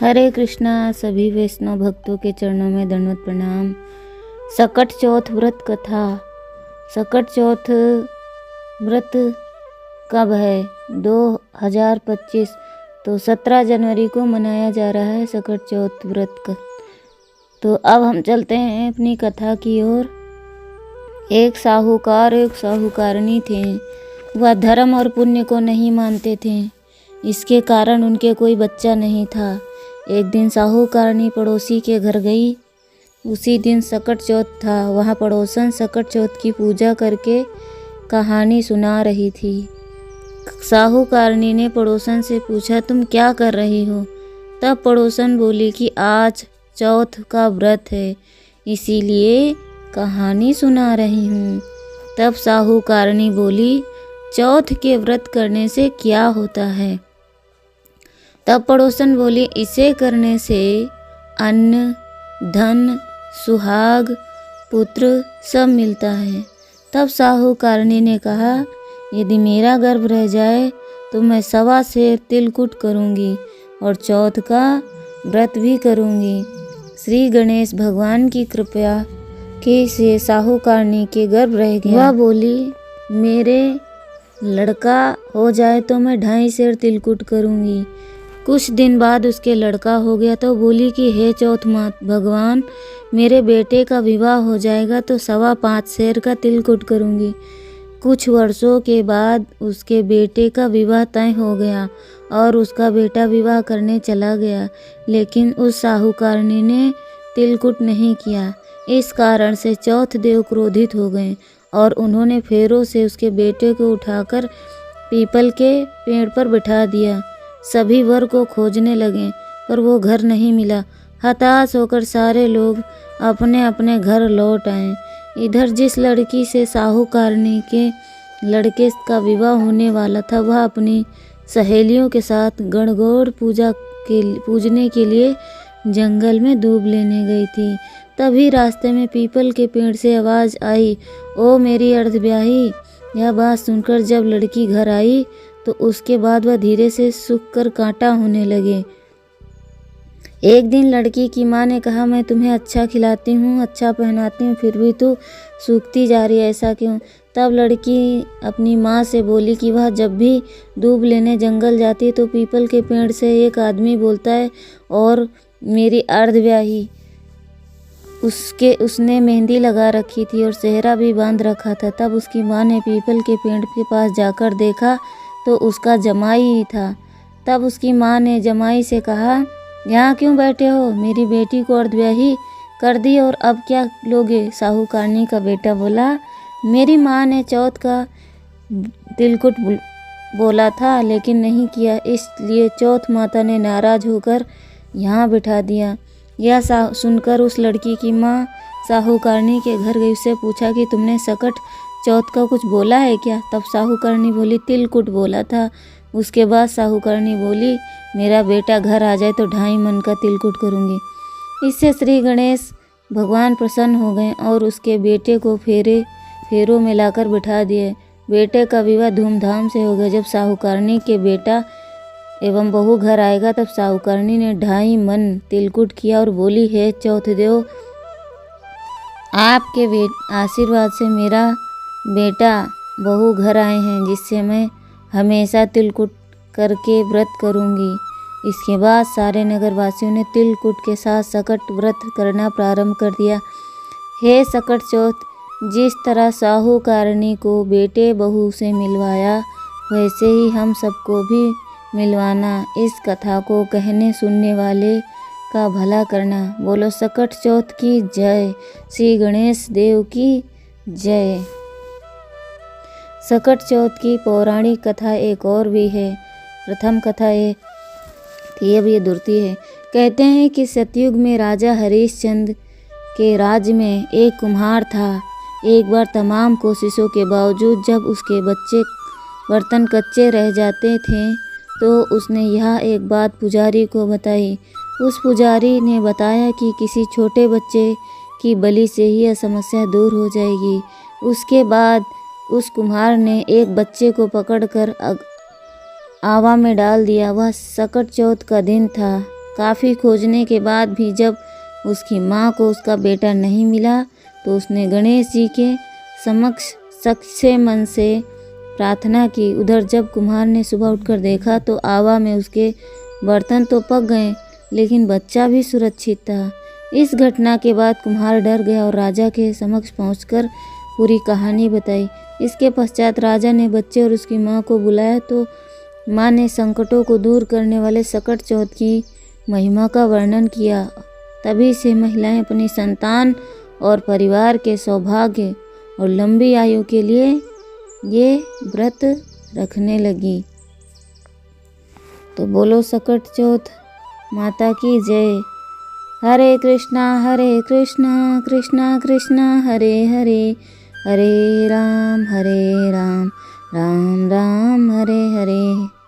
हरे कृष्णा। सभी वैष्णव भक्तों के चरणों में दंडवत प्रणाम। सकट चौथ व्रत कथा। सकट चौथ व्रत कब है? 2025 तो 17 जनवरी को मनाया जा रहा है सकट चौथ व्रत का। तो अब हम चलते हैं अपनी कथा की ओर। एक साहूकार एक साहूकारनी थे। वह धर्म और पुण्य को नहीं मानते थे। इसके कारण उनके कोई बच्चा नहीं था। एक दिन साहूकारनी पड़ोसी के घर गई। उसी दिन सकट चौथ था। वहाँ पड़ोसन सकट चौथ की पूजा करके कहानी सुना रही थी। साहूकारनी ने पड़ोसन से पूछा, तुम क्या कर रही हो? तब पड़ोसन बोली कि आज चौथ का व्रत है, इसीलिए कहानी सुना रही हूँ। तब साहूकारनी बोली, चौथ के व्रत करने से क्या होता है? तब पड़ोसन बोली, इसे करने से अन्न, धन, सुहाग, पुत्र सब मिलता है। तब साहूकारनी ने कहा, यदि मेरा गर्भ रह जाए तो मैं 1.25 सेर तिलकुट करूँगी और चौथ का व्रत भी करूँगी। श्री गणेश भगवान की कृपा के से साहूकारनी के गर्भ रह गया। वह बोली, मेरे लड़का हो जाए तो मैं 2.5 सेर तिलकुट करूँगी। कुछ दिन बाद उसके लड़का हो गया तो बोली कि हे चौथ मात भगवान, मेरे बेटे का विवाह हो जाएगा तो 5.25 सेर का तिलकुट करूँगी। कुछ वर्षों के बाद उसके बेटे का विवाह तय हो गया और उसका बेटा विवाह करने चला गया, लेकिन उस साहूकारनी ने तिलकुट नहीं किया। इस कारण से चौथ देव क्रोधित हो गए और उन्होंने फेरों से उसके बेटे को उठाकर पीपल के पेड़ पर बिठा दिया। सभी वर को खोजने लगे पर वो घर नहीं मिला। हताश होकर सारे लोग अपने अपने घर लौट आए। इधर जिस लड़की से साहूकारनी के लड़के का विवाह होने वाला था, वह अपनी सहेलियों के साथ गणगौर पूजने के लिए जंगल में दूब लेने गई थी। तभी रास्ते में पीपल के पेड़ से आवाज़ आई, ओ मेरी अर्धब्याही। यह बात सुनकर जब लड़की घर आई तो उसके बाद वह धीरे से सूख कर कांटा होने लगे। एक दिन लड़की की माँ ने कहा, मैं तुम्हें अच्छा खिलाती हूँ, अच्छा पहनाती हूँ, फिर भी तू सूखती जा रही है, ऐसा क्यों? तब लड़की अपनी माँ से बोली कि वह जब भी दूब लेने जंगल जाती तो पीपल के पेड़ से एक आदमी बोलता है, और मेरी अर्धब्याही। उसने मेहंदी लगा रखी थी और सेहरा भी बांध रखा था। तब उसकी माँ ने पीपल के पेड़ के पास जाकर देखा तो उसका जमाई ही था। तब उसकी माँ ने जमाई से कहा, यहाँ क्यों बैठे हो? मेरी बेटी को अर्धब्याही कर दी और अब क्या लोगे? साहूकारनी का बेटा बोला, मेरी माँ ने चौथ का तिलकुट बोला था लेकिन नहीं किया, इसलिए चौथ माता ने नाराज होकर यहाँ बिठा दिया। यह सुनकर उस लड़की की माँ साहूकारनी के घर गई। उससे पूछा कि तुमने सकट चौथ का कुछ बोला है क्या? तब साहूकारनी बोली, तिलकुट बोला था। उसके बाद साहूकारनी बोली, मेरा बेटा घर आ जाए तो 2.5 मन का तिलकुट करूँगी। इससे श्री गणेश भगवान प्रसन्न हो गए और उसके बेटे को फेरों में लाकर बिठा दिए। बेटे का विवाह धूमधाम से हो गया। जब साहूकारनी के बेटा एवं बहू घर आएगा तब साहूकारनी ने 2.5 मन तिलकुट किया और बोली, हे चौथ देव, आपके आशीर्वाद से मेरा बेटा बहू घर आए हैं, जिससे मैं हमेशा तिलकुट करके व्रत करूंगी। इसके बाद सारे नगरवासियों ने तिलकुट के साथ सकट व्रत करना प्रारंभ कर दिया। हे सकट चौथ, जिस तरह साहूकारनी को बेटे बहू से मिलवाया, वैसे ही हम सबको भी मिलवाना। इस कथा को कहने सुनने वाले का भला करना। बोलो सकट चौथ की जय। श्री गणेश देव की जय। सकट चौथ की पौराणिक कथा एक और भी है। प्रथम कथा ये थी, अब ये दूसरी है। कहते हैं कि सतयुग में राजा हरिश्चंद्र के राज्य में एक कुम्हार था। एक बार तमाम कोशिशों के बावजूद जब उसके बर्तन कच्चे रह जाते थे तो उसने यह एक बात पुजारी को बताई। उस पुजारी ने बताया कि किसी छोटे बच्चे की बलि से ही यह समस्या दूर हो जाएगी। उसके बाद उस कुम्हार ने एक बच्चे को पकड़कर आवा में डाल दिया। वह सकट चौथ का दिन था। काफ़ी खोजने के बाद भी जब उसकी माँ को उसका बेटा नहीं मिला तो उसने गणेश जी के समक्ष सच्चे मन से प्रार्थना की। उधर जब कुम्हार ने सुबह उठकर देखा तो आवा में उसके बर्तन तो पक गए लेकिन बच्चा भी सुरक्षित था। इस घटना के बाद कुम्हार डर गया और राजा के समक्ष पहुंचकर पूरी कहानी बताई। इसके पश्चात राजा ने बच्चे और उसकी माँ को बुलाया तो माँ ने संकटों को दूर करने वाले सकट चौथ की महिमा का वर्णन किया। तभी से महिलाएं अपनी संतान और परिवार के सौभाग्य और लंबी आयु के लिए ये व्रत रखने लगी। तो बोलो सकट चौथ माता की जय। हरे कृष्णा कृष्णा कृष्णा हरे हरे, हरे राम राम राम हरे हरे।